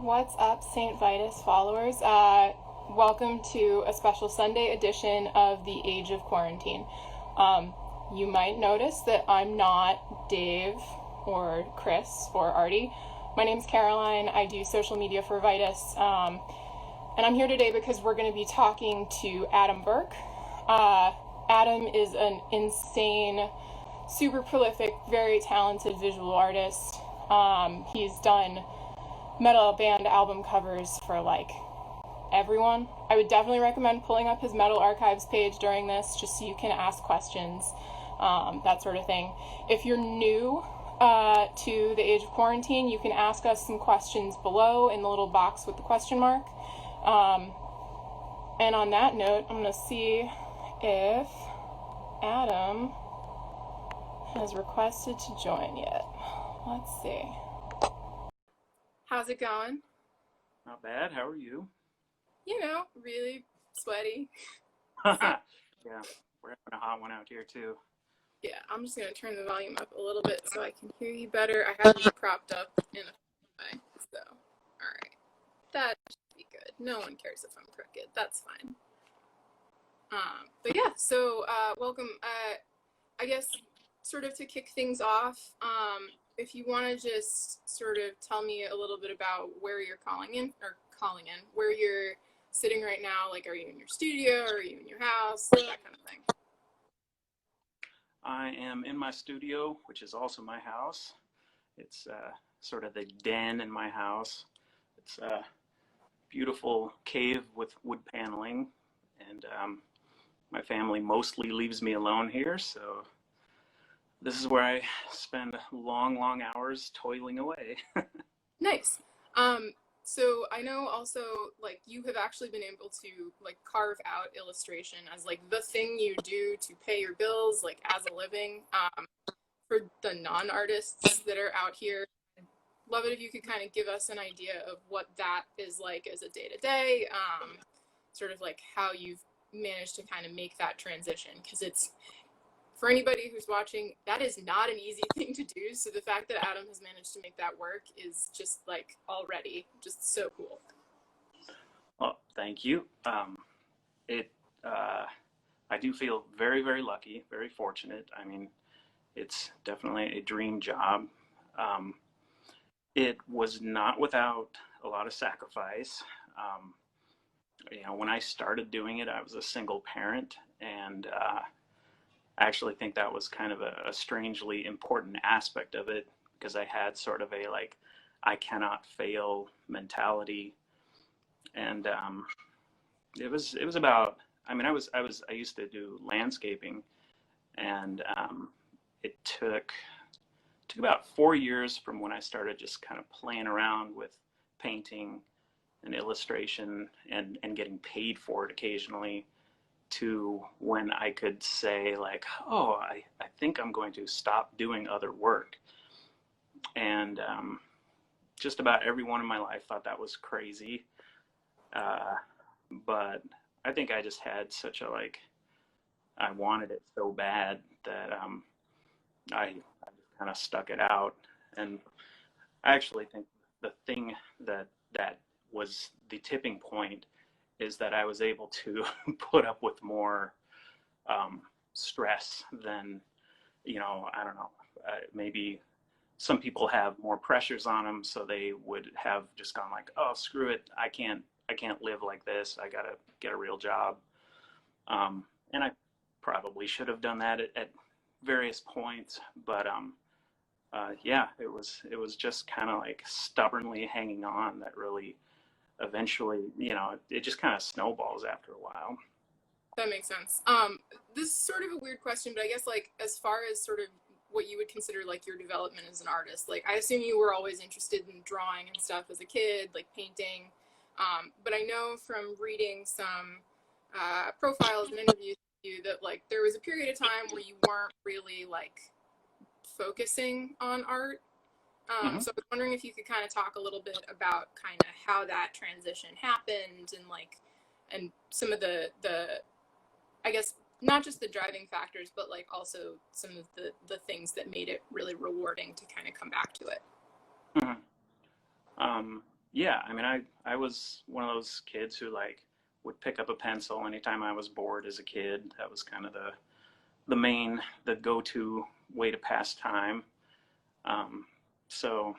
What's up, St. Vitus followers? Welcome to a special Sunday edition of the Age of Quarantine. You might notice that I'm not Dave or Chris or Artie. My name's Caroline. I do social media for Vitus. And I'm here today because we're going to be talking to Adam Burke. Adam is an insane, super prolific, very talented visual artist. He's done metal band album covers for like everyone. I would definitely recommend pulling up his metal archives page during this just so you can ask questions, that sort of thing. If you're new to the Age of Quarantine, you can ask us some questions below in the little box with the question mark. And on that note, I'm going to see if Adam has requested to join yet. Let's see. How's it going? Not bad. How are you? You know, really sweaty. Yeah, we're having a hot one out here too. Yeah, I'm just going to turn the volume up a little bit so I can hear you better. I have you propped up in a way, so, alright. That should be good. No one cares if I'm crooked. That's fine. But yeah, so welcome. I guess sort of to kick things off, if you want to just sort of tell me a little bit about where you're where you're sitting right now, like are you in your studio or are you in your house, that kind of thing. I am in my studio, which is also my house. It's sort of the den in my house. It's a beautiful cave with wood paneling, and my family mostly leaves me alone here, so this is where I spend long hours toiling away. Nice. So I know also, like, you have actually been able to, like, carve out illustration as, like, the thing you do to pay your bills, like, as a living. For the non-artists that are out here, I'd love it if you could kind of give us an idea of what that is like as a day-to-day, sort of, like, how you've managed to kind of make that transition, because it's, for anybody who's watching, that is not an easy thing to do. So the fact that Adam has managed to make that work is just like already just so cool. Well, thank you. I do feel very lucky, very fortunate. I mean, it's definitely a dream job. It was not without a lot of sacrifice. When I started doing it, I was a single parent, and I actually think that was kind of a strangely important aspect of it, because I had sort of a like I cannot fail mentality, and it was about, I mean, I used to do landscaping, and it took about 4 years from when I started just kind of playing around with painting and illustration and getting paid for it occasionally, to when I could say like, oh, I think I'm going to stop doing other work. And just about everyone in my life thought that was crazy. But I think I just had such a I wanted it so bad that I just kind of stuck it out. And I actually think the thing that was the tipping point is that I was able to put up with more stress than, I don't know, maybe some people have more pressures on them, so they would have just gone like, oh, screw it, I can't live like this, I gotta get a real job. And I probably should have done that at various points, but yeah, it was just kind of like stubbornly hanging on that really eventually, it just kind of snowballs after a while. That makes sense. This is sort of a weird question, but I guess like as far as sort of what you would consider like your development as an artist, like I assume you were always interested in drawing and stuff as a kid, like painting. But I know from reading some profiles and interviews with you that like there was a period of time where you weren't really like focusing on art. So I was wondering if you could kind of talk a little bit about kind of how that transition happened, and like, and some of the I guess not just the driving factors, but like also some of the things that made it really rewarding to kind of come back to it. yeah, I mean, I was one of those kids who like would pick up a pencil anytime I was bored as a kid. That was kind of the main, the go-to way to pass time. Um, so,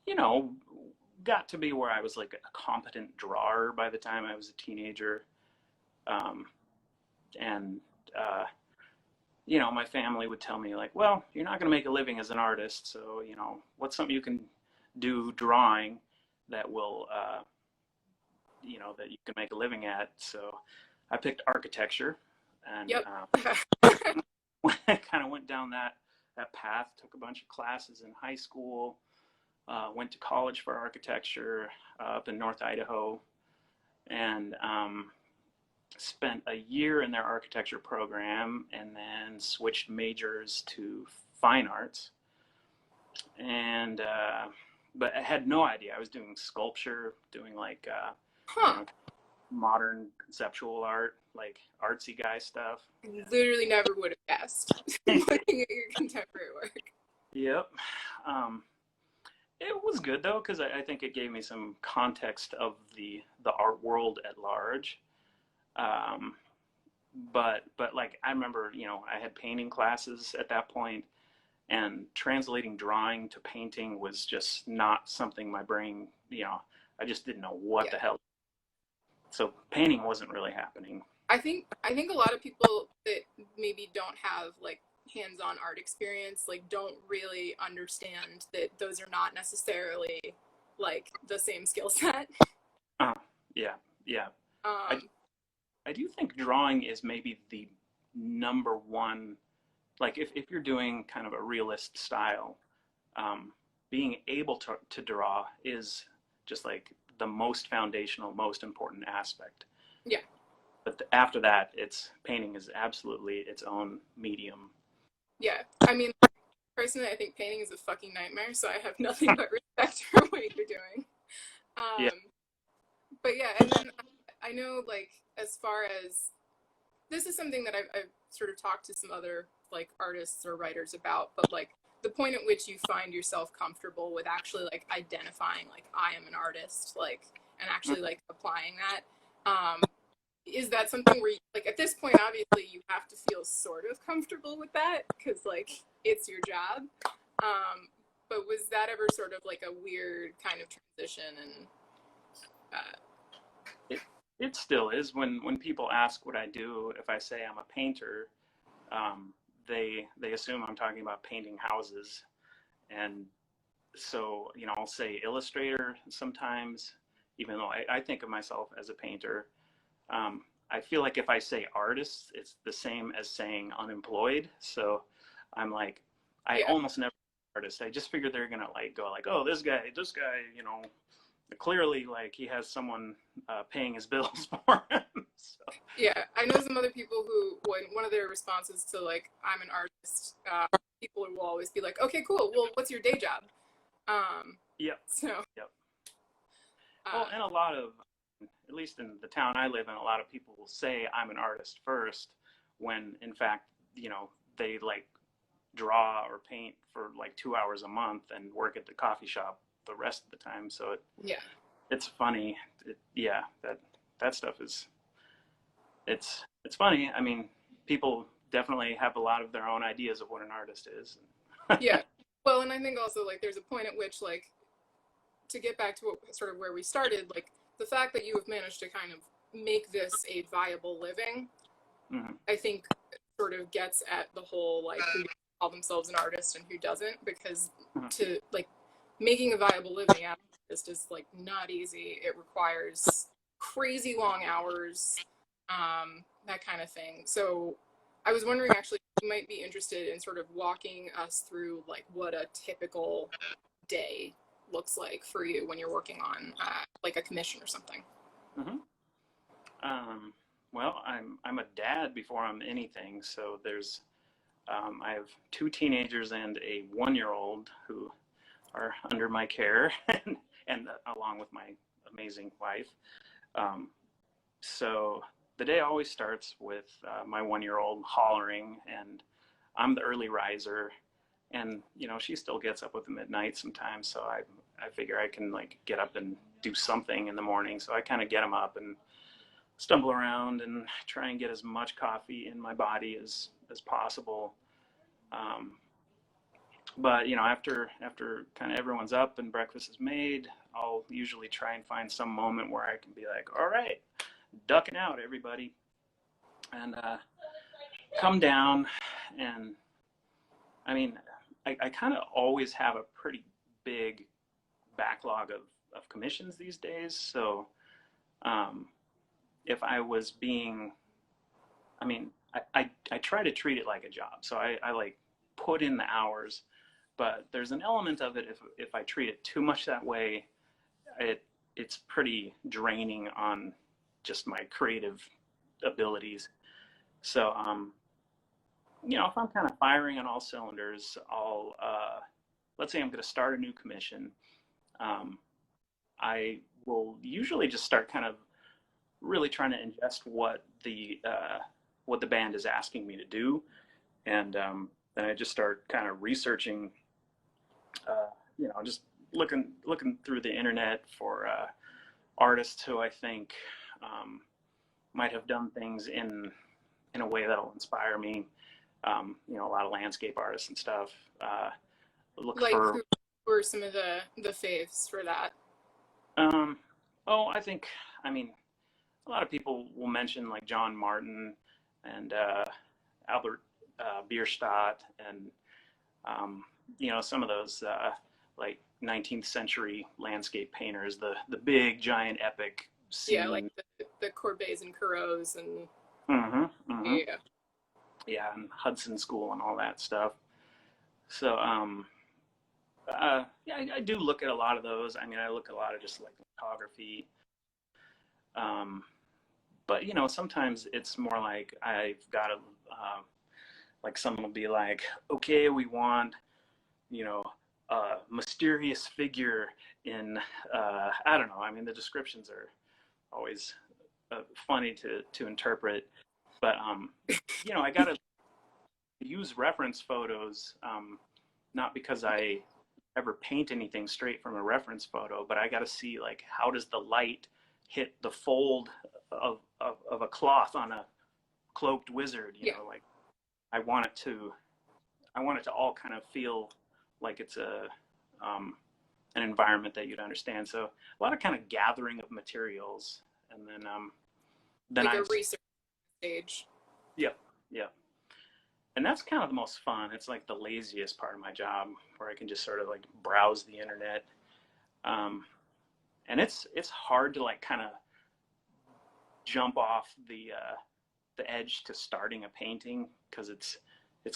you know, got to be where I was like a competent drawer by the time I was a teenager. Um, and, uh, my family would tell me, like, well, you're not going to make a living as an artist. So, what's something you can do drawing that will, that you can make a living at? So I picked architecture and Yep. kind of went down that path, took a bunch of classes in high school, went to college for architecture up in North Idaho, and spent a year in their architecture program and then switched majors to fine arts. And but I had no idea. I was doing sculpture, doing like Huh. modern conceptual art, like artsy guy stuff. Literally never would have guessed looking at your contemporary work. Yep. Um, it was good though, because I think it gave me some context of the art world at large. Um, but like I remember, I had painting classes at that point, and translating drawing to painting was just not something my brain, I just didn't know what the hell. So painting wasn't really happening. I think a lot of people that maybe don't have like hands-on art experience like don't really understand that those are not necessarily like the same skill set. Yeah, yeah. I, Um, I do think drawing is maybe the number one, like if you're doing kind of a realist style, um, being able to draw is just like the most foundational, most important aspect. yeah, But after that, painting is absolutely its own medium. yeah. I mean, personally, I think painting is a fucking nightmare, so I have nothing but respect for what you're doing. Yeah. Um, but yeah, and then I know like as far as this is something that I've sort of talked to some other like artists or writers about, but like the point at which you find yourself comfortable with actually like identifying like I am an artist, like, and actually like applying that. Is that something where you, like at this point obviously you have to feel sort of comfortable with that because like it's your job. But was that ever sort of like a weird kind of transition and It, it still is. When people ask what I do, if I say I'm a painter, um, they assume I'm talking about painting houses, and so I'll say illustrator sometimes, even though I think of myself as a painter. I feel like if I say artist, it's the same as saying unemployed. So I'm like, I yeah, almost never artist. I just figured they're gonna like go like, oh, this guy, clearly like he has someone paying his bills for him. So, yeah, I know some other people who, when one of their responses to like I'm an artist, people will always be like, okay, cool. Well, what's your day job? yep, So, yep. Well, uh, and a lot of, at least in the town I live in, a lot of people will say I'm an artist first, when in fact, they like draw or paint for like 2 hours a month and work at the coffee shop the rest of the time. So yeah, it's funny. Yeah, that stuff is it's funny. I mean, people definitely have a lot of their own ideas of what an artist is. yeah. Well, and I think also like there's a point at which like to get back to what, sort of where we started, like the fact that you have managed to kind of make this a viable living, Mm-hmm. I think sort of gets at the whole like who call themselves an artist and who doesn't, because Mm-hmm. to like making a viable living as an artist is like not easy. It requires crazy long hours, that kind of thing. So I was wondering actually, you might be interested in sort of walking us through like what a typical day looks like for you when you're working on like a commission or something. Mm-hmm. Um, well, I'm a dad before I'm anything. So I have two teenagers and a 1-year-old who are under my care, and along with my amazing wife. Um, so the day always starts with my 1-year-old hollering, and I'm the early riser, and she still gets up with him at night sometimes. So I figure I can like get up and do something in the morning. So I kind of get them up and stumble around and try and get as much coffee in my body as possible. Um, but you know, after kind of everyone's up and breakfast is made, I'll usually try and find some moment where I can be like, all right, ducking out, everybody, and come down. And I mean, I kind of always have a pretty big backlog of commissions these days. So um, if I was being, I mean, I try to treat it like a job. So I like put in the hours, but there's an element of it if I treat it too much that way, it's pretty draining on just my creative abilities. So you know, if I'm kind of firing on all cylinders, I'll let's say I'm going to start a new commission. Um, I will usually just start kind of really trying to ingest what the band is asking me to do, and then I just start kind of researching, you know, just looking through the internet for artists who I think might have done things in a way that'll inspire me. You know, a lot of landscape artists and stuff. Look Like, for. who were some of the faves for that? Um, oh, I mean, a lot of people will mention like John Martin and Albert Bierstadt and you know, some of those like 19th century landscape painters, the big giant epic scene. Yeah, like the Courbets and Corrots and yeah. Yeah, and Hudson School and all that stuff. So yeah, I do look at a lot of those. I mean, I look at a lot of just like photography. Um, but you know, sometimes it's more like I've got to, like someone will be like, okay, we want, you know, a mysterious figure in, I don't know. I mean, the descriptions are always funny to interpret, but you know, I got to use reference photos, not because I ever paint anything straight from a reference photo, but I got to see like how does the light hit the fold of a cloth on a cloaked wizard, you know, like I want it to all kind of feel like it's an environment that you'd understand. So a lot of kind of gathering of materials, and then like I a research stage. yeah, yeah. And that's kind of the most fun. It's like the laziest part of my job, where I can just sort of like browse the internet. And it's hard to like kind of jump off the edge to starting a painting, because it's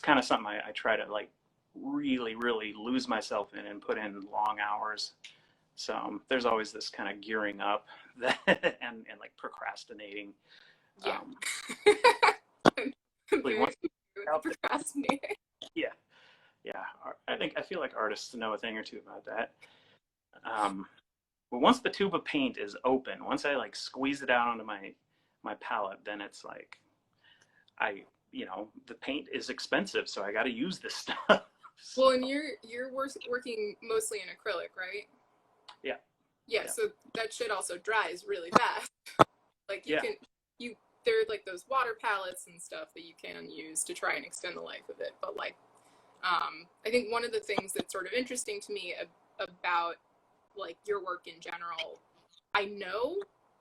kind of something I try to like really lose myself in and put in long hours. So there's always this kind of gearing up that, and like procrastinating. Yeah. Once Procrastinating. Yeah, yeah. I feel like artists know a thing or two about that. But once the tube of paint is open, once I like squeeze it out onto my palette, then it's like you know, the paint is expensive, so I got to use this stuff. Well, and you're working mostly in acrylic, right? Yeah. Yeah. So that shit also dries really fast. Like there are like those water palettes and stuff that you can use to try and extend the life of it. But like, I think one of the things that's sort of interesting to me about like your work in general, I know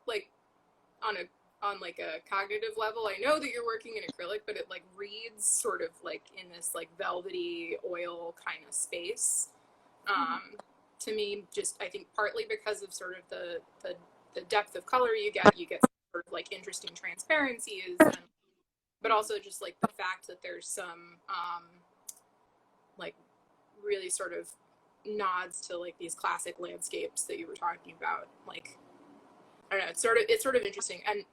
like on like a cognitive level, I know that you're working in acrylic, but it like reads sort of like in this like velvety oil kind of space. To me, just I think partly because of sort of the depth of color you get sort of like interesting transparencies, but also just like the fact that there's some like really sort of nods to like these classic landscapes that you were talking about. Like, I don't know, it's sort of interesting. And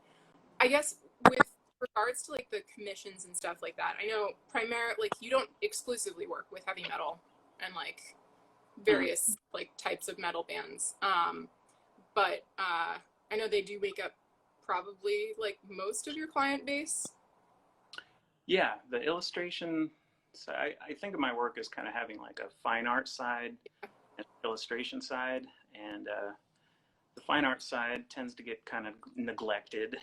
I guess with regards to like the commissions and stuff like that, I know primarily like you don't exclusively work with heavy metal and like various like types of metal bands, but I know they do make up probably like most of your client base. Yeah, the illustration. So I think of my work as kind of having like a fine art side, and illustration side, and the fine art side tends to get kind of neglected.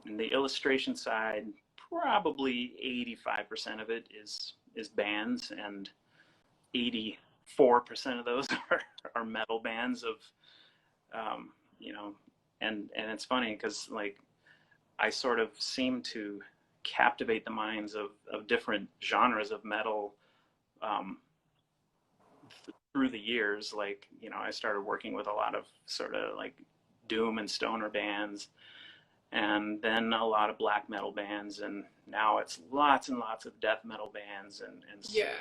And the illustration side, probably 85% of it is bands, and 84% of those are metal bands of, you know, and it's funny because like I sort of seem to captivate the minds of different genres of metal um, through the years. Like, you know, I started working with a lot of sort of like doom and stoner bands, and then a lot of black metal bands, and now it's lots and lots of death metal bands, and Yeah.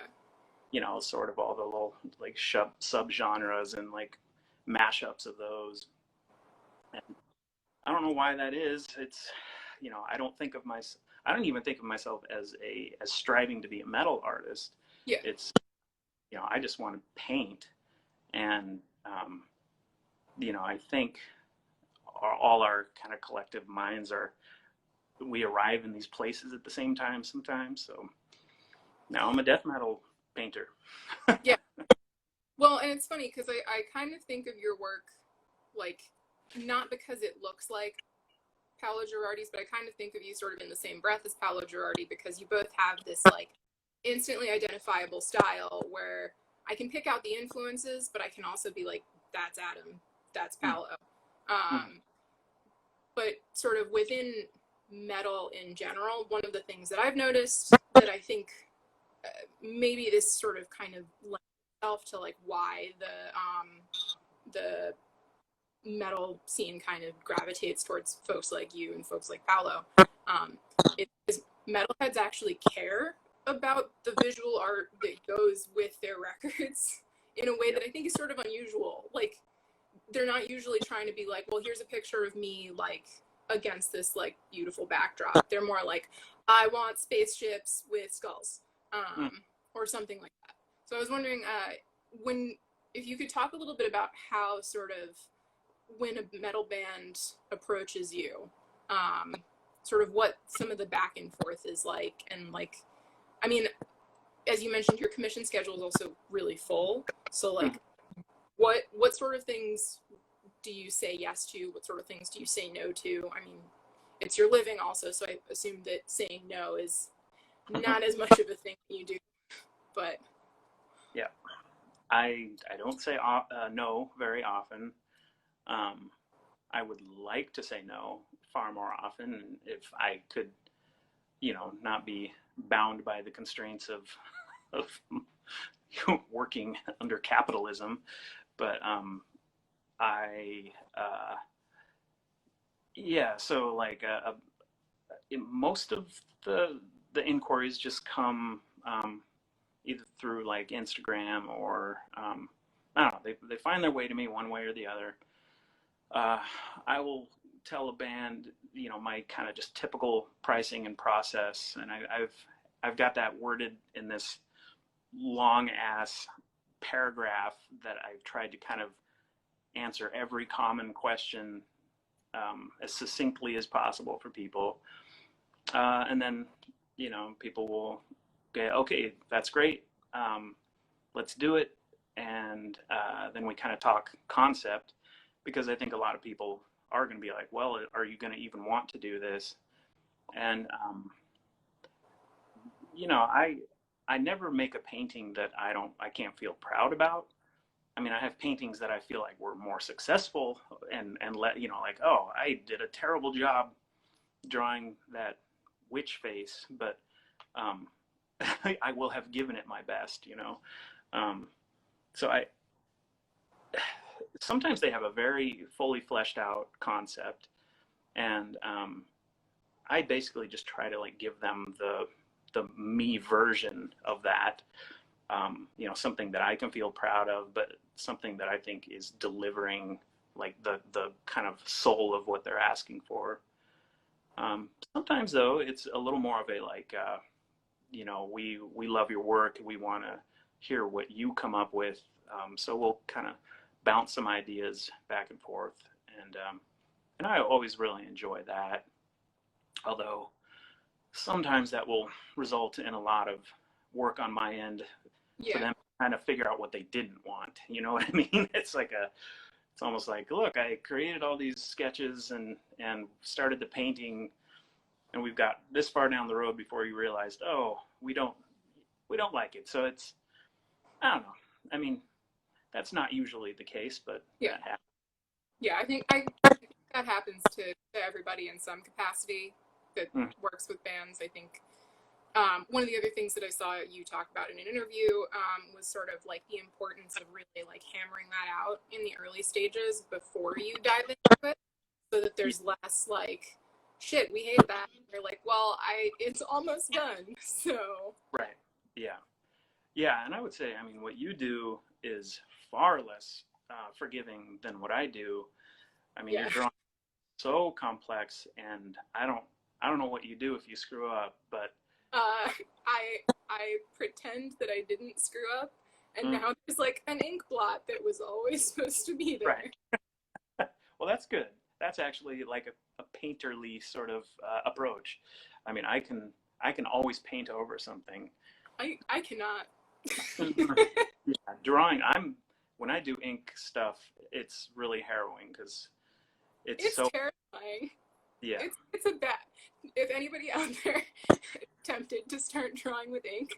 you know, sort of all the little like sub genres and like mashups of those. And I don't know why that is. It's, you know, I don't even think of myself as striving to be a metal artist. Yeah. It's, you know, I just want to paint, and you know, I think all our kind of collective minds we arrive in these places at the same time sometimes. So now I'm a death metal painter. Yeah. Well, and it's funny because I kind of think of your work like, not because it looks like Paolo Girardi's, but I kind of think of you sort of in the same breath as Paolo Girardi, because you both have this like instantly identifiable style where I can pick out the influences, but I can also be like, that's Adam, that's Paolo. But sort of within metal in general, one of the things that I've noticed that I think maybe this sort of kind of lends itself to like why the metal scene kind of gravitates towards folks like you and folks like Paolo, is metalheads actually care about the visual art that goes with their records in a way that I think is sort of unusual. Like, they're not usually trying to be like, well, here's a picture of me like against this like beautiful backdrop. They're more like, I want spaceships with skulls, or something like that. So I was wondering, if you could talk a little bit about how sort of when a metal band approaches you, sort of what some of the back and forth is like, and like, I mean, as you mentioned, your commission schedule is also really full. So like, what sort of things do you say yes to? What sort of things do you say no to? I mean, it's your living also, so I assume that saying no is not as much of a thing you do, but. Yeah, I don't say no very often. I would like to say no far more often if I could, you know, not be bound by the constraints of working under capitalism. But yeah, so like most of the inquiries just come either through like Instagram or I don't know, they find their way to me one way or the other. I will tell a band, you know, my kind of just typical pricing and process, and I've got that worded in this long ass paragraph that I've tried to kind of answer every common question as succinctly as possible for people, and then, you know, people will go, okay, that's great, let's do it, and then we kind of talk concept, because I think a lot of people are going to be like, well, are you going to even want to do this? And you know, I never make a painting that I can't feel proud about. I mean, I have paintings that I feel like were more successful, and let, you know, like, oh, I did a terrible job drawing that witch face, but I will have given it my best, you know. So I sometimes they have a very fully fleshed out concept, and I basically just try to like give them the me version of that. You know, something that I can feel proud of, but something that I think is delivering like the kind of soul of what they're asking for. Sometimes though, it's a little more of a like, you know, we love your work, we want to hear what you come up with, so we'll kind of bounce some ideas back and forth, and I always really enjoy that. Although sometimes that will result in a lot of work on my end for Yeah. them kind of figure out what they didn't want. You know what I mean? It's almost like, look, I created all these sketches and started the painting, and we've got this far down the road before you realized, oh, we don't like it. So it's, I don't know. I mean, that's not usually the case, but Yeah. that happens. Yeah, I think that happens to everybody in some capacity that works with bands. I think one of the other things that I saw you talk about in an interview was sort of like the importance of really like hammering that out in the early stages before you dive into it, so that there's less like, shit, we hate that. And you're like, well, it's almost done. So Right. Yeah. Yeah. And I would say, I mean, what you do is far less forgiving than what I do. I mean, you're drawing so complex, and I don't know what you do if you screw up, but I pretend that I didn't screw up, and now there's like an ink blot that was always supposed to be there. Right. Well, that's good. That's actually like a painterly sort of approach. I mean, I can always paint over something. I cannot. Yeah, drawing. When I do ink stuff, it's really harrowing because it's so terrifying. Yeah. It's a bad. If anybody out there tempted to start drawing with ink,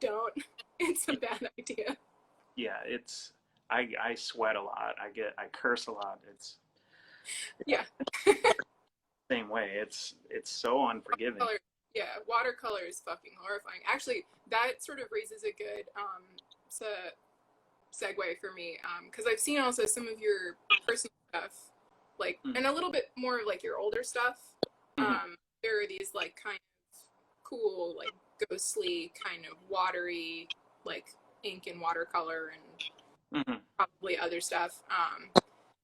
don't. It's a bad idea. Yeah, it's. I sweat a lot. I curse a lot. It's. Yeah. Same way. It's so unforgiving. Watercolor is fucking horrifying. Actually, that sort of raises a good segue for me, because I've seen also some of your personal stuff, like, and a little bit more of like your older stuff. There are these like kind of cool, like ghostly, kind of watery, like ink and watercolor and probably other stuff.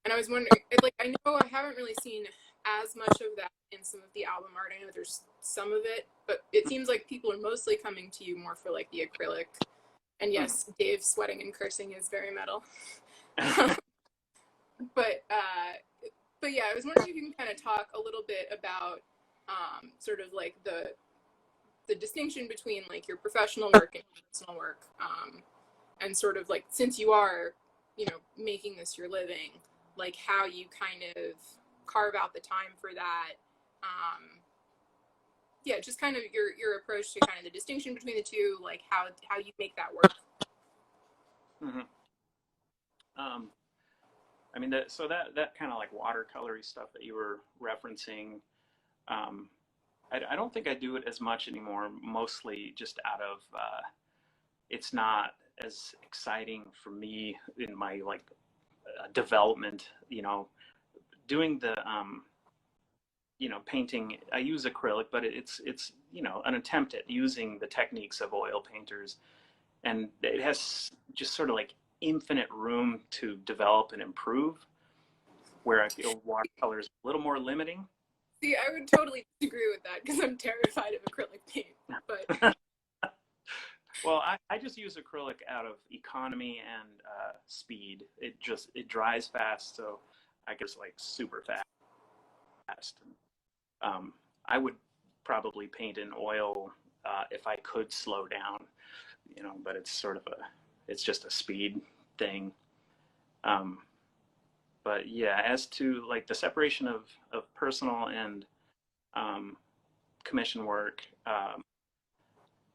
And I was wondering, like, I know I haven't really seen as much of that in some of the album art. I know there's some of it, but it seems like people are mostly coming to you more for like the acrylic. And yes, Dave sweating and cursing is very metal. But yeah, I was wondering if you can kind of talk a little bit about sort of like the distinction between like your professional work and your personal work, and sort of like, since you are, you know, making this your living, like how you kind of carve out the time for that. Yeah, just kind of your approach to kind of the distinction between the two, like how you make that work. I mean, that kind of like watercolory stuff that you were referencing, I don't think I do it as much anymore, mostly just out of, it's not as exciting for me in my like development, you know, doing the, you know, painting. I use acrylic, but it's you know, an attempt at using the techniques of oil painters, and it has just sort of like infinite room to develop and improve, where I feel watercolor is a little more limiting. See, I would totally disagree with that because I'm terrified of acrylic paint. But well, I just use acrylic out of economy and speed. It dries fast, so I guess like super fast. I would probably paint in oil if I could slow down, you know, but it's just a speed thing. But yeah, as to like the separation of personal and commission work,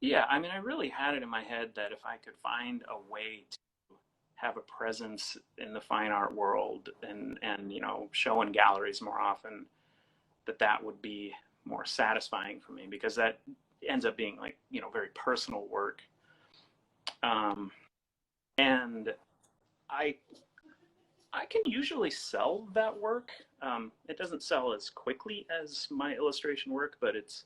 yeah, I mean, I really had it in my head that if I could find a way to have a presence in the fine art world and you know, show in galleries more often, that would be more satisfying for me, because that ends up being like, you know, very personal work. And I can usually sell that work. It doesn't sell as quickly as my illustration work, but it's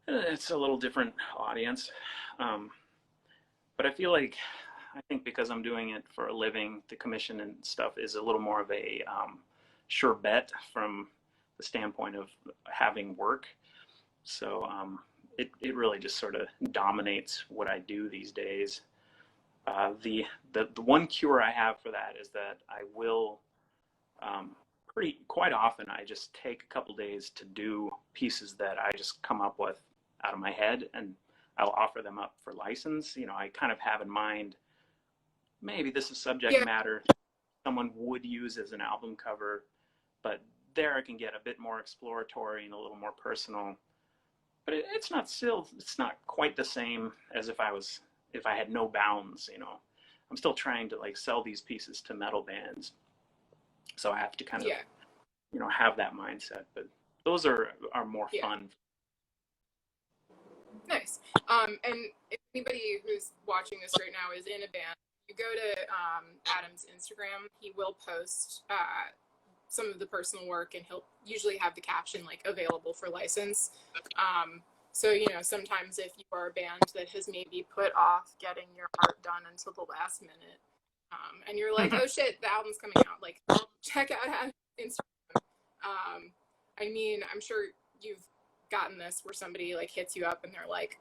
a little different audience. But I feel like, I think because I'm doing it for a living, the commission and stuff is a little more of a sure bet from the standpoint of having work. So it really just sort of dominates what I do these days. The one cure I have for that is that I will quite often I just take a couple days to do pieces that I just come up with out of my head, and I'll offer them up for license. You know, I kind of have in mind maybe this is subject Yeah. matter someone would use as an album cover, but there I can get a bit more exploratory and a little more personal. But it's not quite the same as if I had no bounds, you know. I'm still trying to like sell these pieces to metal bands, so I have to kind of, Yeah. you know, have that mindset. But those are more Yeah. fun. Nice. And if anybody who's watching this right now is in a band, you go to Adam's Instagram, he will post some of the personal work, and he'll usually have the caption like available for license. So, you know, sometimes if you are a band that has maybe put off getting your art done until the last minute, and you're like, oh shit, the album's coming out, like, check out Adam's Instagram. I mean, I'm sure you've gotten this where somebody like hits you up and they're like,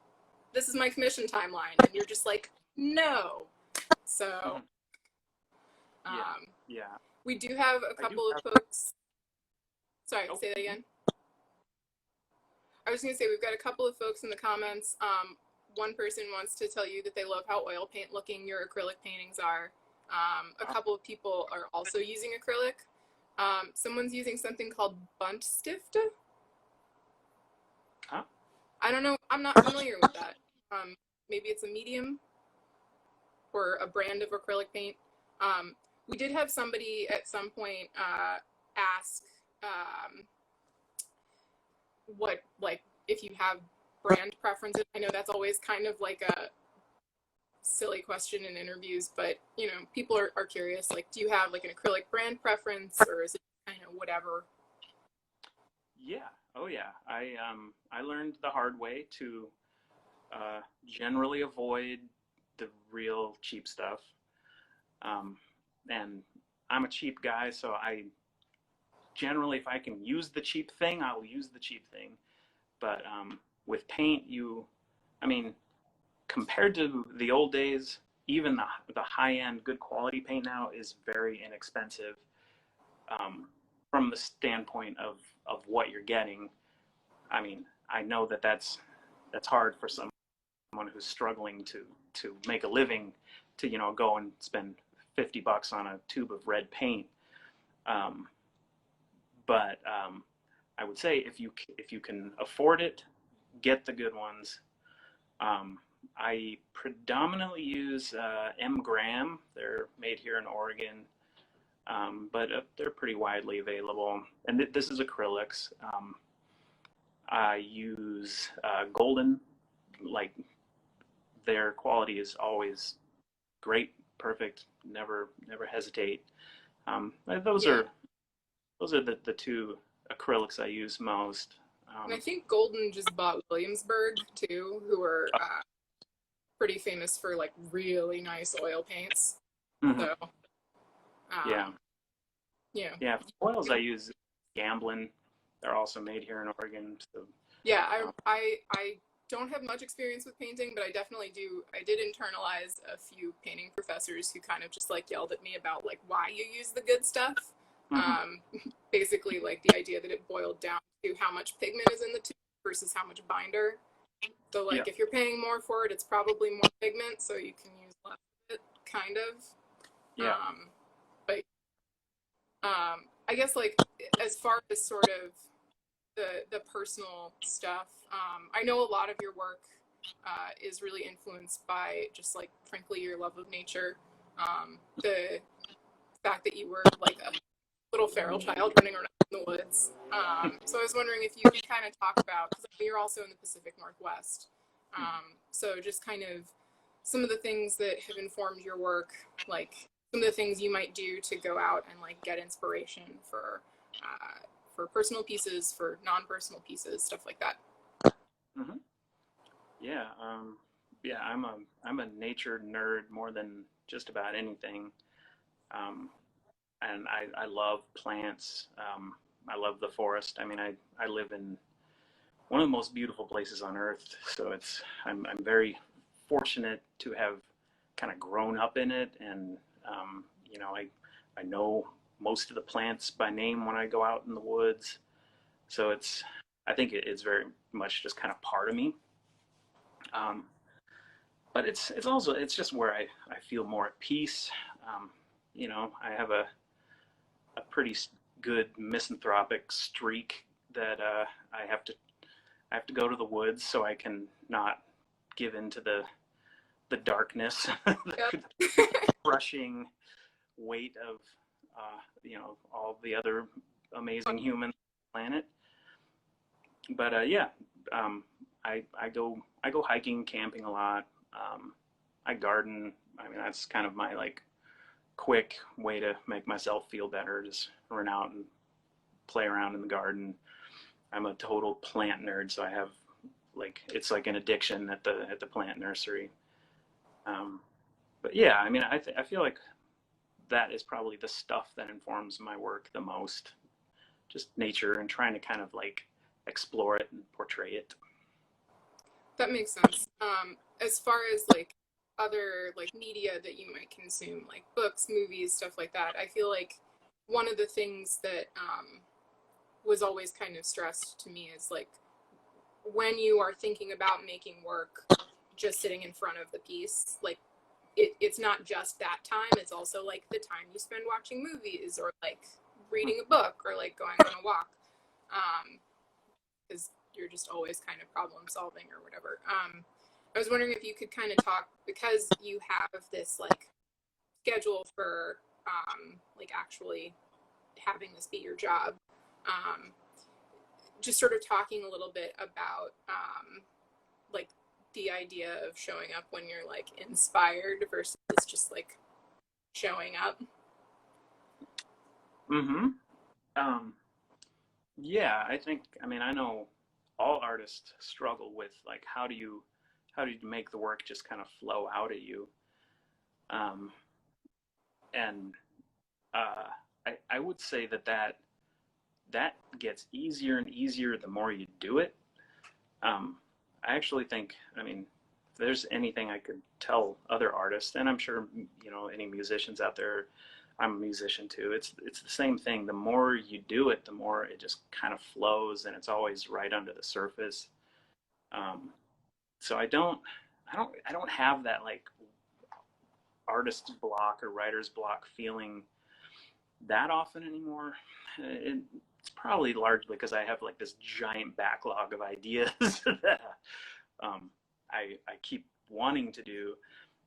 this is my commission timeline, and you're just like, no. So Yeah. we do have a couple of folks. Sorry, say that again. I was going to say we've got a couple of folks in the comments. One person wants to tell you that they love how oil paint looking your acrylic paintings are. A couple of people are also using acrylic. Someone's using something called Buntstift. Huh? I don't know. I'm not familiar with that. Maybe it's a medium or a brand of acrylic paint. We did have somebody at some point ask what, like, if you have brand preferences. I know that's always kind of like a silly question in interviews, but, you know, people are curious. Like, do you have like an acrylic brand preference, or is it kind of whatever? Yeah. Oh yeah. I learned the hard way to generally avoid the real cheap stuff. And I'm a cheap guy, so I generally, if I can use the cheap thing, I will use the cheap thing. But with paint, I mean, compared to the old days, even the high-end, good quality paint now is very inexpensive from the standpoint of what you're getting. I mean, I know that's hard for someone who's struggling to make a living to, you know, go and spend $50 on a tube of red paint. But I would say if you can afford it, get the good ones. I predominantly use M. Graham. They're made here in Oregon, but they're pretty widely available. And this is acrylics. I use Golden. Like, their quality is always great, perfect. Never hesitate. Those are the two acrylics I use most. And I think Golden just bought Williamsburg too, who are pretty famous for like really nice oil paints. Mm-hmm. So yeah. Yeah. Oils I use Gamblin. They're also made here in Oregon. So yeah, I don't have much experience with painting, but I definitely do. I did internalize a few painting professors who kind of just like yelled at me about like why you use the good stuff. Basically like the idea that it boiled down to how much pigment is in the tube versus how much binder. So like if you're paying more for it, it's probably more pigment, so you can use less of it, kind of. Yeah. But I guess like as far as sort of the personal stuff, I know a lot of your work is really influenced by just like frankly your love of nature. The fact that you were like a little feral child running around in the woods. So I was wondering if you could kind of talk about, because you're also in the Pacific Northwest. So just kind of some of the things that have informed your work, like some of the things you might do to go out and like get inspiration for personal pieces, for non-personal pieces, stuff like that. Mm-hmm. Yeah. Yeah. I'm a nature nerd more than just about anything. And I love plants. I love the forest. I mean, I live in one of the most beautiful places on earth. So I'm very fortunate to have kind of grown up in it. And, you know, I know most of the plants by name when I go out in the woods. So I think it's very much just kind of part of me. but it's also it's just where I feel more at peace. You know, I have a pretty good misanthropic streak that I have to go to the woods so I can not give in to the darkness, the crushing weight of you know, all the other amazing humans on the planet. But yeah, I go hiking, camping a lot. I garden. I mean, that's kind of my like quick way to make myself feel better. Just run out and play around in the garden. I'm a total plant nerd, so I have like it's like an addiction at the plant nursery. Um, but yeah, I mean, I feel like that is probably the stuff that informs my work the most. Just nature and trying to kind of like explore it and portray it. That makes sense. As far as like other like media that you might consume, like books, movies, stuff like that, I feel like one of the things that was always kind of stressed to me is like when you are thinking about making work, just sitting in front of the piece, like it's not just that time, it's also like the time you spend watching movies or like reading a book or like going on a walk, because you're just always kind of problem solving or whatever. I was wondering if you could kind of talk, because you have this like schedule for like actually having this be your job, just sort of talking a little bit about like the idea of showing up when you're like inspired versus just like showing up. Mm-hmm. Yeah, I think, I mean, I know all artists struggle with like how do you make the work just kind of flow out of you? Um, and I would say that gets easier and easier the more you do it. Um, I actually think, I mean, if there's anything I could tell other artists, and I'm sure, you know, any musicians out there, I'm a musician too. It's the same thing. The more you do it, the more it just kind of flows, and it's always right under the surface. Um, so I don't have that like artist's block or writer's block feeling that often anymore. It's probably largely because I have like this giant backlog of ideas that I keep wanting to do,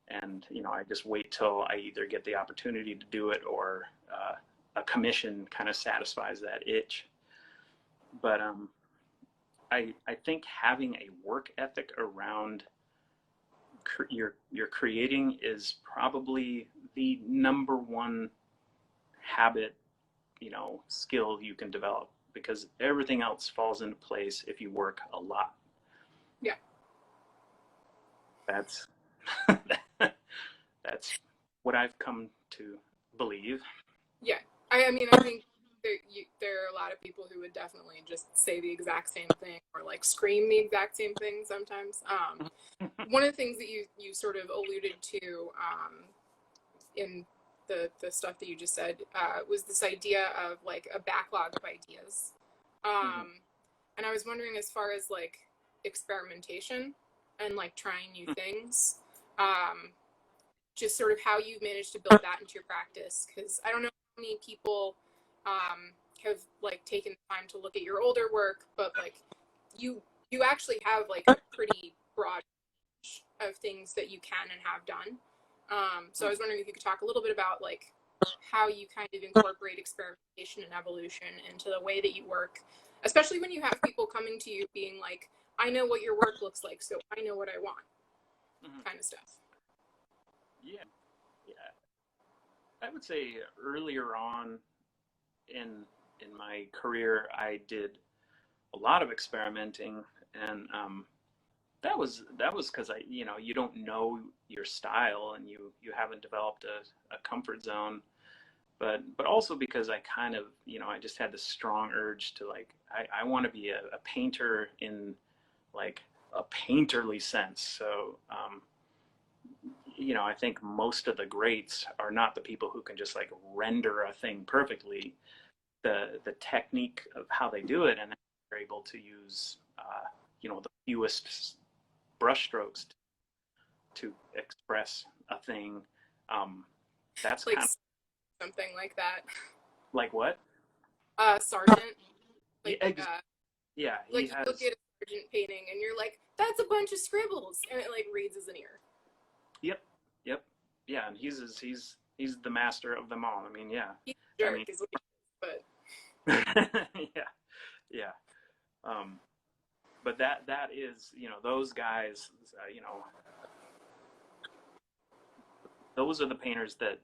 and you know I just wait till I either get the opportunity to do it or a commission kind of satisfies that itch. But I think having a work ethic around your creating is probably the number one habit, you know, skill you can develop, because everything else falls into place if you work a lot. Yeah. That's that's what I've come to believe. Yeah. I mean, I think there are a lot of people who would definitely just say the exact same thing or like scream the exact same thing sometimes. One of the things that you sort of alluded to in the stuff that you just said was this idea of like a backlog of ideas. And I was wondering, as far as like experimentation and like trying new things, just sort of how you managed to build that into your practice, because I don't know how many people have like taken the time to look at your older work, but like you actually have like a pretty broad range of things that you can and have done. So I was wondering if you could talk a little bit about like how you kind of incorporate experimentation and evolution into the way that you work, especially when you have people coming to you being like, I know what your work looks like, so I know what I want, kind of stuff. Yeah, yeah. I would say earlier on in my career, I did a lot of experimenting, and that was because I, you know, you don't know your style and you haven't developed a comfort zone, but also because I kind of, you know, I just had this strong urge to like I want to be a painter in like a painterly sense. So you know, I think most of the greats are not the people who can just like render a thing perfectly. The technique of how they do it, and they're able to use you know, the fewest brushstrokes to express a thing. That's like kind of something like that. like what? Sergeant. Like, Yeah, like he you has. look at a Sergeant painting and you're like, that's a bunch of scribbles, and it like reads as an ear. Yep, yep, yeah, and he's the master of them all. I mean, yeah. He's a jerk, I mean, is what he is, yeah, yeah. But that is, those guys, those are the painters that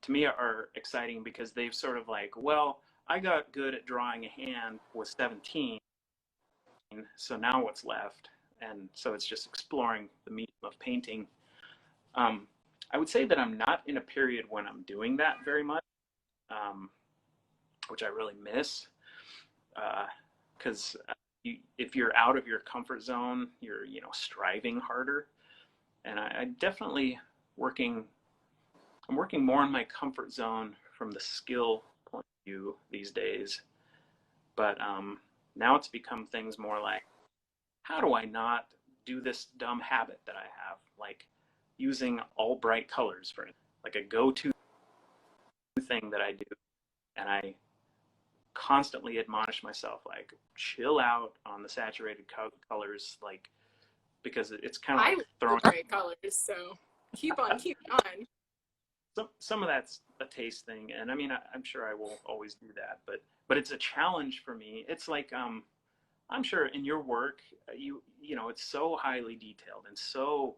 to me are exciting because they've sort of like, well, I got good at drawing a hand with 17, so now what's left? And so it's just exploring the medium of painting. I would say that I'm not in a period when I'm doing that very much, which I really miss, because if you're out of your comfort zone, you're striving harder, and I definitely working. I'm working more in my comfort zone from the skill point of view these days, but now it's become things more like, how do I not do this dumb habit that I have, like using all bright colors for like a go-to thing that I do, and I constantly admonish myself, like, chill out on the saturated colors, like, because it's kind of like throwing bright colors, so keep on. Some of that's a taste thing, and I mean, I'm sure I will always do that, but it's a challenge for me. It's like I'm sure in your work, it's so highly detailed, and so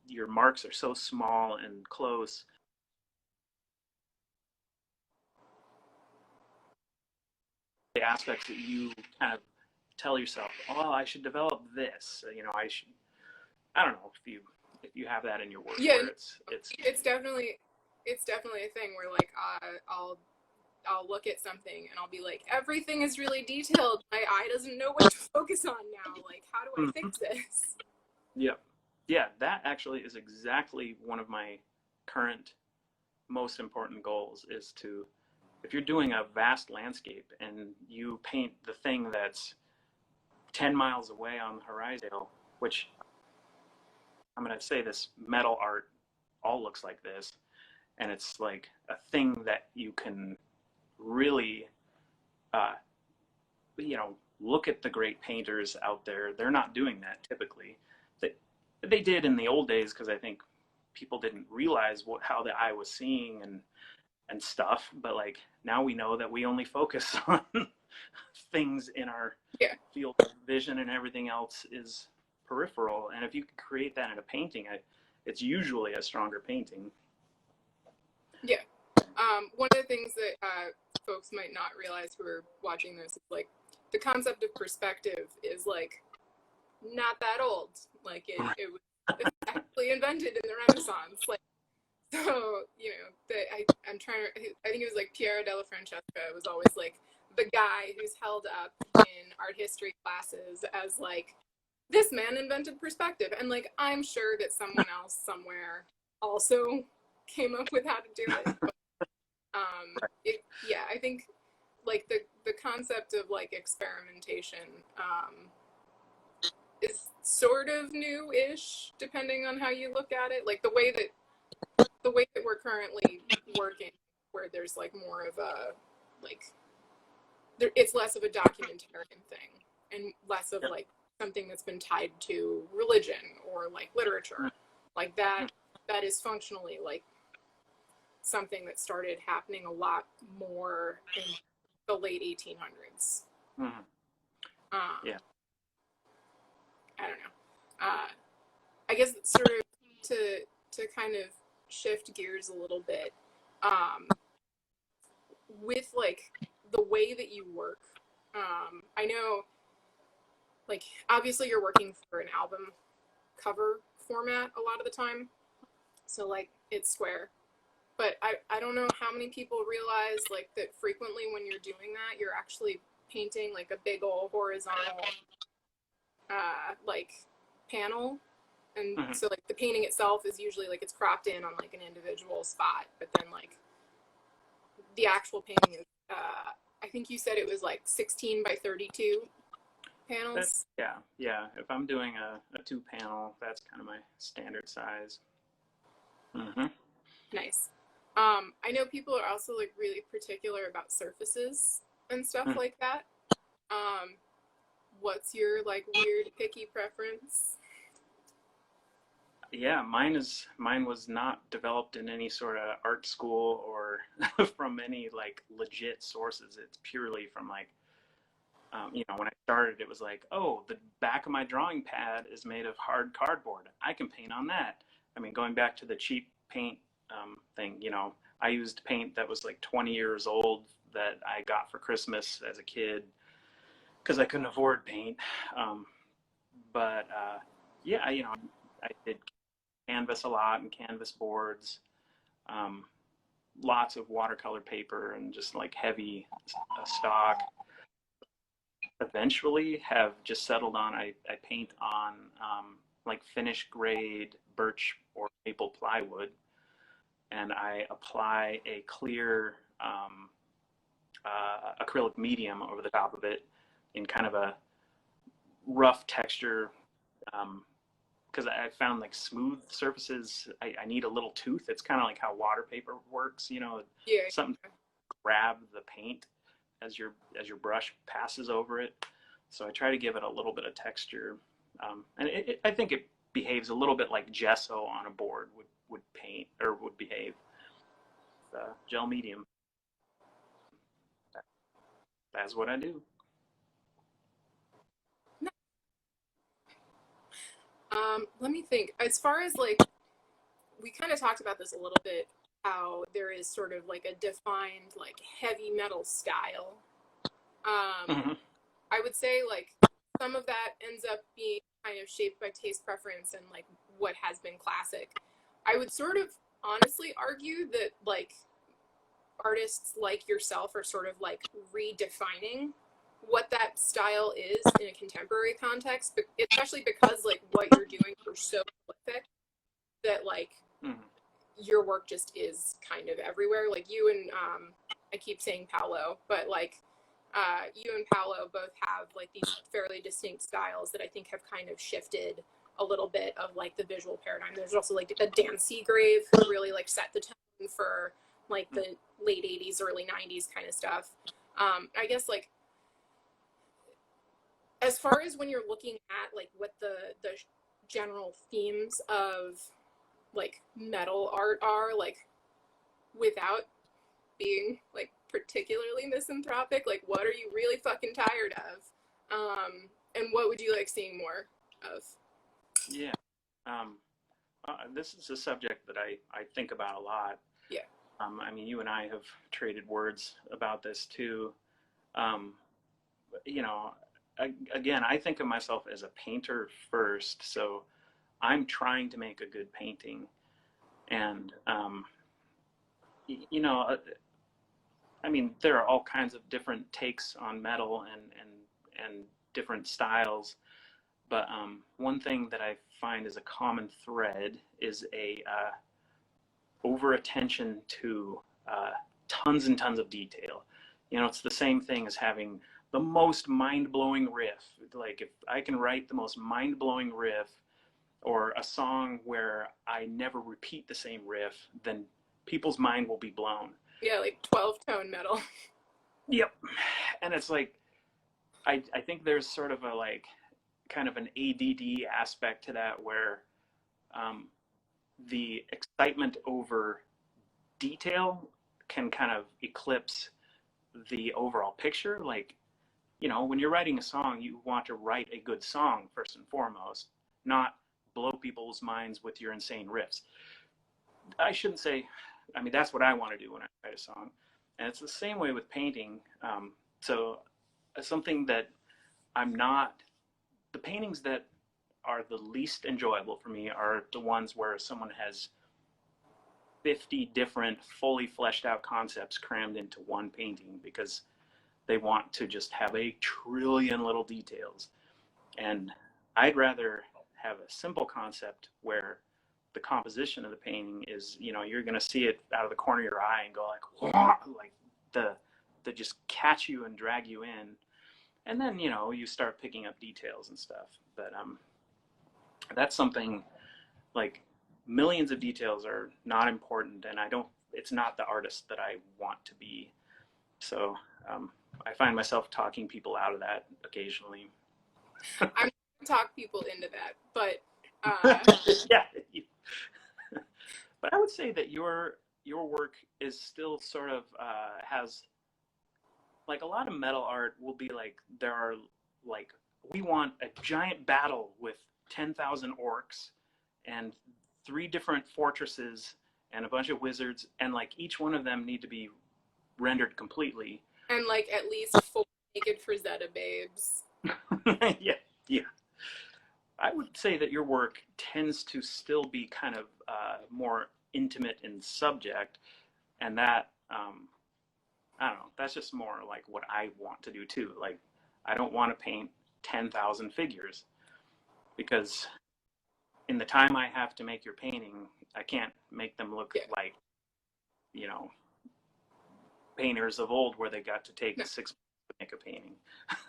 your marks are so small and close. The aspects that you kind of tell yourself, oh, I should develop this. I don't know if you have that in your work. Yeah, where it's definitely a thing where like I'll look at something and I'll be like, everything is really detailed. My eye doesn't know what to focus on now. Like, how do I fix this? Yep. Yeah, that actually is exactly one of my current most important goals, is to, if you're doing a vast landscape and you paint the thing that's 10 miles away on the horizon, which I'm going to say this metal art all looks like this, and it's like a thing that you can really, look at the great painters out there. They're not doing that typically. They did in the old days because I think people didn't realize how the eye was seeing and stuff. But like now we know that we only focus on things in our field of vision, and everything else is peripheral. And if you can create that in a painting, it's usually a stronger painting. Yeah. One of the things that folks might not realize who are watching this is like the concept of perspective is like not that old. Like it was actually invented in the Renaissance. Like, so I'm trying to. I think it was like Piero della Francesca was always like the guy who's held up in art history classes as like, this man invented perspective, and like I'm sure that someone else somewhere also came up with how to do it. But, I think like the concept of like experimentation is sort of new-ish depending on how you look at it. Like the way that we're currently working, where there's like more of a like it's less of a documentarian thing and less of like something that's been tied to religion or like literature. Like that is functionally like something that started happening a lot more in the late 1800s. Yeah. I don't know. I guess sort of to kind of shift gears a little bit, with like the way that you work. I know, like, obviously you're working for an album cover format a lot of the time, so like it's square. But I don't know how many people realize like that frequently when you're doing that, you're actually painting like a big old horizontal like panel. And so like the painting itself is usually like it's cropped in on like an individual spot, but then like the actual painting is I think you said it was like 16 by 32. panels? Yeah. If I'm doing a 2-panel, that's kind of my standard size. Mm-hmm. Nice. I know people are also like really particular about surfaces and stuff Mm. like that. What's your like weird picky preference? Yeah, mine was not developed in any sort of art school or from any like legit sources. It's purely from like, when I started, it was like, oh, the back of my drawing pad is made of hard cardboard. I can paint on that. I mean, going back to the cheap paint thing, I used paint that was like 20 years old that I got for Christmas as a kid because I couldn't afford paint. But yeah, I did canvas a lot and canvas boards, um, lots of watercolor paper and just like heavy stock. Eventually have just settled on I paint on like finished grade birch or maple plywood, and I apply a clear acrylic medium over the top of it in kind of a rough texture, because I found like smooth surfaces, I need a little tooth. It's kind of like how water paper works, Yeah. something to grab the paint as your brush passes over it. So I try to give it a little bit of texture, and I think it behaves a little bit like gesso on a board would paint or would behave. Gel medium. That's what I do. Let me think. As far as like, we kind of talked about this a little bit, how there is sort of like a defined like heavy metal style. Mm-hmm. I would say like some of that ends up being kind of shaped by taste preference and like what has been classic. I would sort of honestly argue that like artists like yourself are sort of like redefining what that style is in a contemporary context, but especially because like what you're doing are so prolific that like Mm-hmm. your work just is kind of everywhere. Like you and I keep saying Paolo, but like you and Paolo both have like these fairly distinct styles that I think have kind of shifted a little bit of like the visual paradigm. There's also like a Dan Seagrave who really like set the tone for like the late 80s, early 90s kind of stuff. I guess like as far as when you're looking at like what the general themes of like metal art are, like without being like particularly misanthropic, like what are you really fucking tired of, and what would you like seeing more of? Yeah. This is a subject that I think about a lot. Yeah. I mean, you and I have traded words about this too. Um, you know, Again, I think of myself as a painter first, so I'm trying to make a good painting, and you know, I mean, there are all kinds of different takes on metal and different styles, but one thing that I find is a common thread is a over attention to tons and tons of detail. It's the same thing as having the most mind-blowing riff. Like if I can write the most mind-blowing riff or a song where I never repeat the same riff, then people's mind will be blown. Yeah, like 12-tone metal. Yep. And it's like, I think there's sort of a like kind of an ADD aspect to that where the excitement over detail can kind of eclipse the overall picture. Like, when you're writing a song, you want to write a good song first and foremost, not blow people's minds with your insane riffs. I shouldn't say, I mean, that's what I want to do when I write a song. And it's the same way with painting. So something that I'm not, the paintings that are the least enjoyable for me are the ones where someone has 50 different fully fleshed out concepts crammed into one painting because they want to just have a trillion little details. And I'd rather have a simple concept where the composition of the painting is, you're going to see it out of the corner of your eye and go like, whoa, like the just catch you and drag you in. and then, you know, you start picking up details and stuff. But that's something like millions of details are not important, and it's not the artist that I want to be. So I find myself talking people out of that occasionally. I'm going to talk people into that, but yeah. But I would say that your work is still sort of has, like, a lot of metal art will be like, there are, like, we want a giant battle with 10,000 orcs and 3 different fortresses and a bunch of wizards, and like each one of them need to be rendered completely. And like at least 4 naked Frazetta babes. Yeah. I would say that your work tends to still be kind of more intimate in subject, and that I don't know. That's just more like what I want to do too. Like, I don't want to paint 10,000 figures, because in the time I have to make your painting, I can't make them look like, you know, painters of old where they got to take 6 months to make a painting.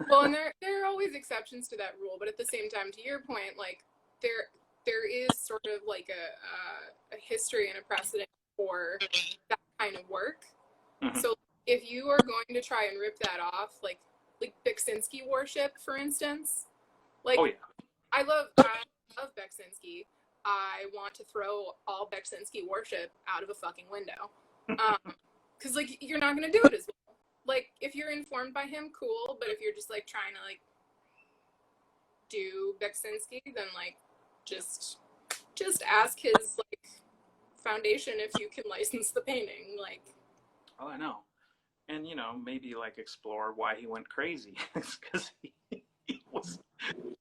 Well, and there are always exceptions to that rule, but at the same time, to your point, like there is sort of like a history and a precedent for that kind of work. Mm-hmm. So if you are going to try and rip that off, like Beksinski worship, for instance, like, I love Beksinski. I want to throw all Beksinski worship out of a fucking window. Because, like, you're not going to do it as well. Like, if you're informed by him, cool, but if you're just, like, trying to, like, do Beksinski, then, like, just ask his, like, foundation if you can license the painting, like. Oh, I know. And, you know, maybe, like, explore why he went crazy. Because he was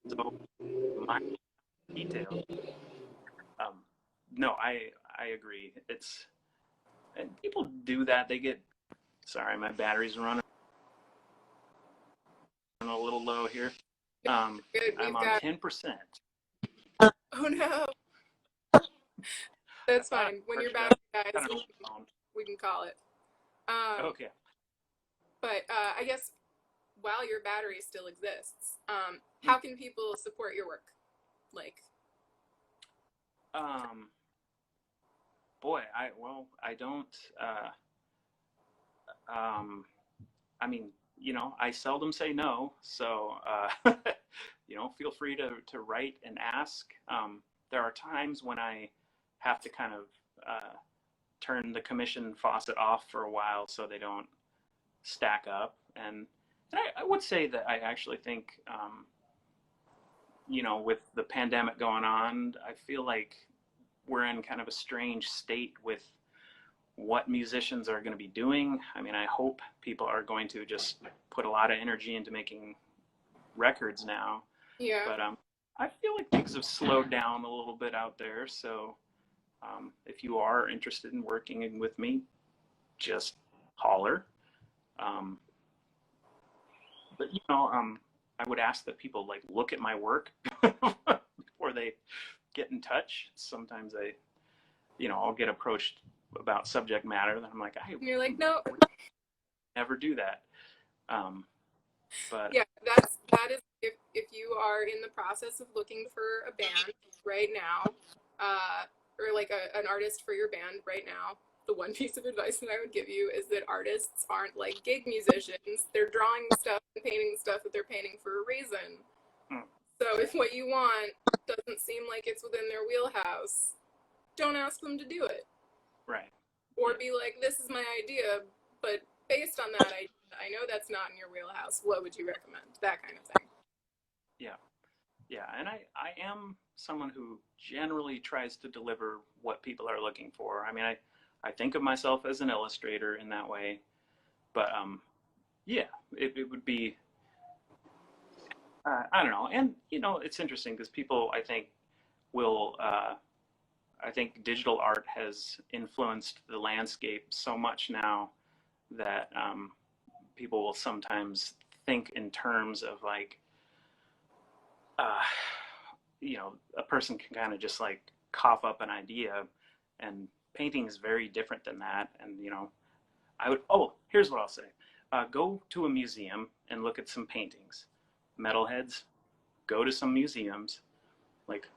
so mind detailed. No, I agree. And people do that. They get, sorry, my battery's running a little low here. I'm on 10%. Oh no. That's fine. When your battery dies, we can call it. Okay. But I guess while your battery still exists, how can people support your work? Like, boy, I don't. I mean, you know, I seldom say no, so you know, feel free to write and ask. There are times when I have to kind of turn the commission faucet off for a while so they don't stack up, and I would say that I actually think, you know, with the pandemic going on, I feel like we're in kind of a strange state with what musicians are going to be doing. I mean, I hope people are going to just put a lot of energy into making records now. Yeah. But I feel like things have slowed down a little bit out there. So if you are interested in working with me, just holler. But, you know, I would ask that people, like, look at my work before they get in touch. Sometimes I'll get approached about subject matter that I'm like, you're like, no, never do that. But yeah, that is if you are in the process of looking for a band right now, or like an artist for your band right now, the one piece of advice that I would give you is that artists aren't like gig musicians. They're drawing stuff and painting stuff that they're painting for a reason. So if what you want doesn't seem like it's within their wheelhouse, don't ask them to do it. Right. Or be like, this is my idea, but based on that idea, I know that's not in your wheelhouse. What would you recommend? That kind of thing. Yeah, and I am someone who generally tries to deliver what people are looking for. I mean, I think of myself as an illustrator in that way, but yeah, it would be, I don't know. And, you know, it's interesting because people, I think, I think digital art has influenced the landscape so much now that people will sometimes think in terms of, like, you know, a person can kind of just, like, cough up an idea, and painting is very different than that. And, you know, here's what I'll say. Go to a museum and look at some paintings. Metalheads, go to some museums. Like,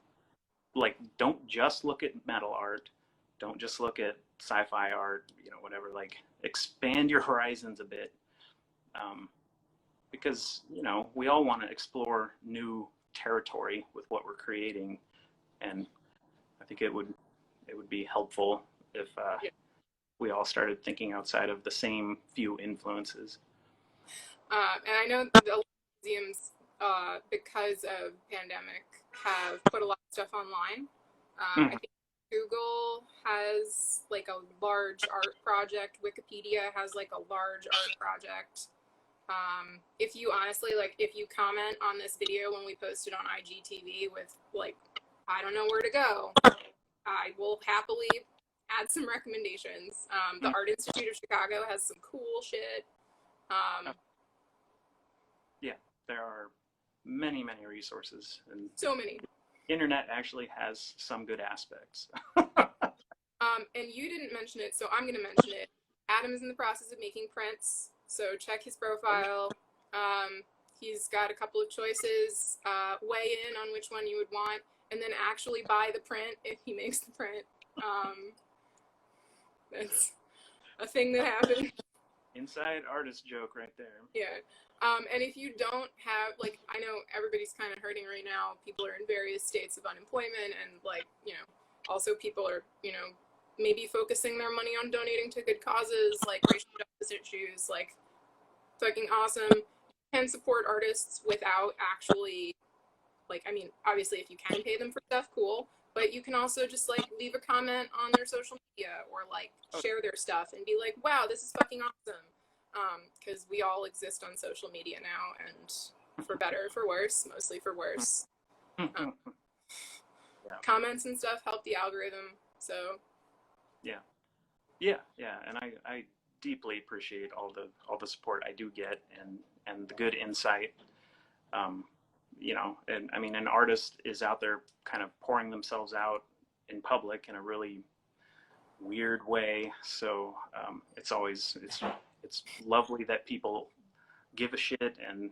don't just look at metal art. Don't just look at sci-fi art, whatever. Like, expand your horizons a bit. Because, we all want to explore new territory with what we're creating. And I think it would be helpful if we all started thinking outside of the same few influences. And I know a lot of museums, because of pandemic, have put a lot of stuff online. I think Google has like a large art project. Wikipedia has like a large art project. If you honestly, like, if you comment on this video when we post it on IGTV with like, I don't know where to go, I will happily add some recommendations. The Art Institute of Chicago has some cool shit. Yeah, there are many, many resources, and so many. Internet actually has some good aspects. And you didn't mention it, so I'm going to mention it. Adam is in the process of making prints, so check his profile. He's got a couple of choices. Weigh in on which one you would want, and then actually buy the print if he makes the print. That's a thing that happens. Inside artist joke right there. Yeah. And if you don't have, like, I know everybody's kind of hurting right now. People are in various states of unemployment, and, like, also people are, maybe focusing their money on donating to good causes, like racial justice issues, like, fucking awesome. You can support artists without actually, like, I mean, obviously if you can pay them for stuff, cool. But you can also just, like, leave a comment on their social media or, like, share their stuff and be like, wow, this is fucking awesome. Because we all exist on social media now, and for better or for worse, mostly for worse. Comments and stuff help the algorithm, so. Yeah, and I deeply appreciate all the support I do get, and the good insight. And I mean, an artist is out there kind of pouring themselves out in public in a really weird way. So it's lovely that people give a shit and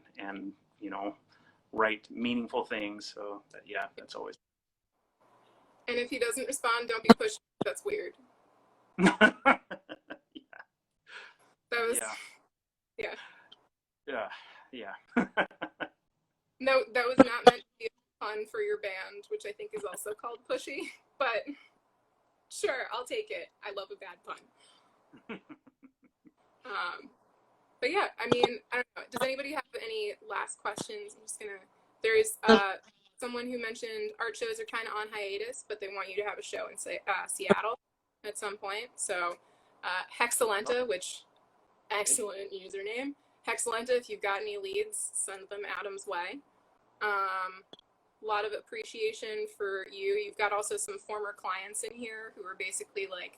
write meaningful things. So that's always. And if he doesn't respond, don't be pushy. That's weird. Yeah. That was. Yeah. No, that was not meant to be a pun for your band, which I think is also called pushy. But sure, I'll take it. I love a bad pun. But yeah, I mean, I don't know. Does anybody have any last questions? I'm just gonna. There's someone who mentioned art shows are kind of on hiatus, but they want you to have a show in Seattle at some point. So Hexalenta, which excellent username. Hexalenta, if you've got any leads, send them Adam's way. A lot of appreciation for you. You've got also some former clients in here who are basically like,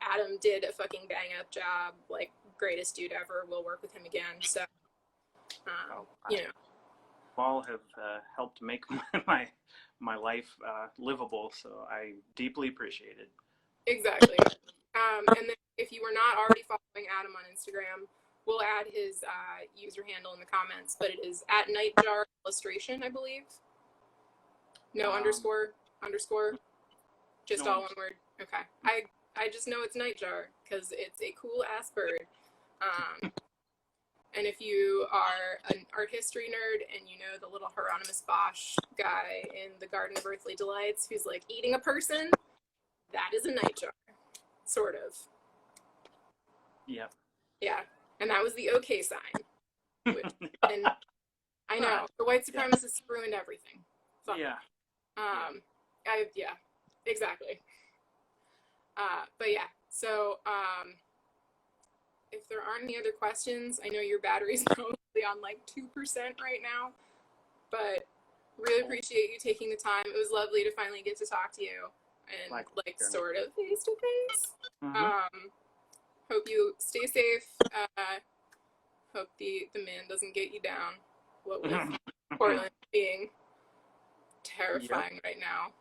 Adam did a fucking bang up job, like, greatest dude ever, we'll work with him again. So, all have helped make my life livable, so I deeply appreciate it. Exactly. And then if you were not already following Adam on Instagram, we'll add his user handle in the comments, but it is at Nightjar Illustration, I believe. No underscore, just all one word. Okay. I just know it's Nightjar because it's a cool ass bird. And if you are an art history nerd and you know the little Hieronymus Bosch guy in the Garden of Earthly Delights who's like eating a person, that is a nightjar, sort of. Yep. Yeah, and that was the okay sign. And I know the white supremacists ruined everything. Fuck. Yeah. Yeah, exactly. But yeah, so if there aren't any other questions, I know your battery's probably on like 2% right now, but really appreciate you taking the time. It was lovely to finally get to talk to you and like sort of face to face. Hope you stay safe. Hope the man doesn't get you down. What with Portland being terrifying right now.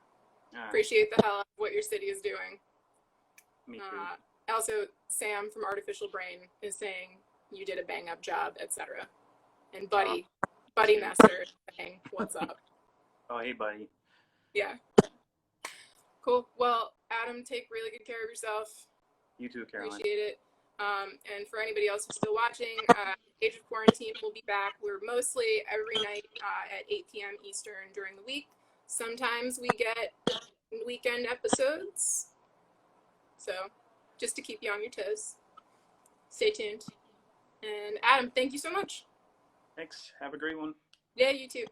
Appreciate the hell out of what your city is doing. Me too. Also, Sam from Artificial Brain is saying, you did a bang up job, etc. And Buddy Messer saying, "What's up?" Oh, hey, buddy. Yeah. Cool. Well, Adam, take really good care of yourself. You too, Caroline. Appreciate it. And for anybody else who's still watching, Age of Quarantine will be back. We're mostly every night at 8 p.m. Eastern during the week. Sometimes we get weekend episodes. So just to keep you on your toes. Stay tuned. And Adam, thank you so much. Thanks. Have a great one. Yeah, you too.